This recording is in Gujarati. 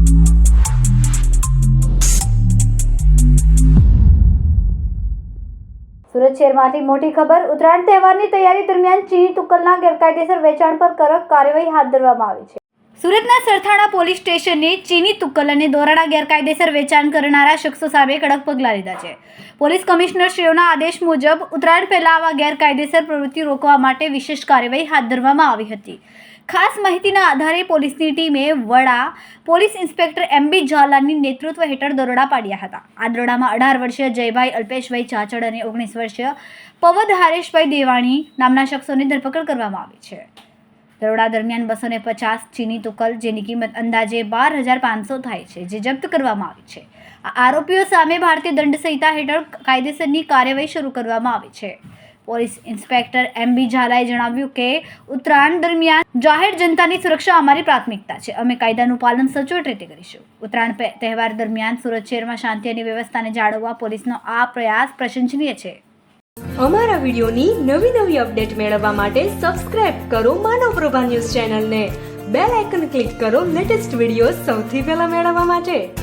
સુરત શહેરમાંથી મોટી ખબર. ઉત્તરાયણ તહેવારની તૈયારી દરમિયાન ચીની તુક્કલના ગેરકાયદેસર વેચાણ પર કડક કાર્યવાહી હાથ ધરવામાં આવી છે. સુરતના સરથાણા પોલીસ સ્ટેશને ચીની તુક્કલ અને દોરાના ગેરકાયદેસર વેચાણ કરનારા શખ્સો સામે કડક પગલાં લીધા છે. પોલીસ કમિશનરશ્રીઓના આદેશ મુજબ ઉત્તરાયણ પહેલા આવા ગેરકાયદેસર પ્રવૃત્તિ રોકવા માટે વિશેષ કાર્યવાહી હાથ ધરવામાં આવી હતી. ખાસ માહિતીના આધારે પોલીસની ટીમે વડા પોલીસ ઇન્સ્પેક્ટર MB ઝાલાની નેતૃત્વ હેઠળ દરોડા પાડ્યા હતા. આ દરોડામાં 18 વર્ષીય જયભાઈ અલ્પેશભાઈ ચાચડ અને 19 વર્ષીય પવદ હારેશભાઈ દેવાણી નામના શખ્સોની ધરપકડ કરવામાં આવી છે. દરોડા દરમિયાન 250 ચીની તુક્કલ, જેની કિંમત અંદાજે 12,500 થાય છે, જે જપ્ત કરવામાં આવી છે. આ આરોપીઓ સામે ભારતીય દંડ સંહિતા હેઠળ કાયદેસરની કાર્યવાહી શરૂ કરવામાં આવી છે. પોલીસ ઇન્સ્પેક્ટર MB ઝાલાએ જણાવ્યું કે ઉત્તરાયણ દરમિયાન જાહેર જનતાની સુરક્ષા અમારી પ્રાથમિકતા છે. અમે કાયદાનું પાલન સચોટ રીતે કરીશું. ઉત્તરાયણ તહેવાર દરમિયાન સુરત શહેરમાં શાંતિ અને વ્યવસ્થાને જાળવવા પોલીસનો આ પ્રયાસ પ્રશંસનીય છે. અમારા વિડીયોની નવી અપડેટ મેળવવા માટે સબસ્ક્રાઇબ કરો માનવ પ્રભા ન્યૂઝ ચેનલને. બેલ આઇકન ક્લિક કરો લેટેસ્ટ વિડીયો સૌથી પહેલા મેળવવા માટે.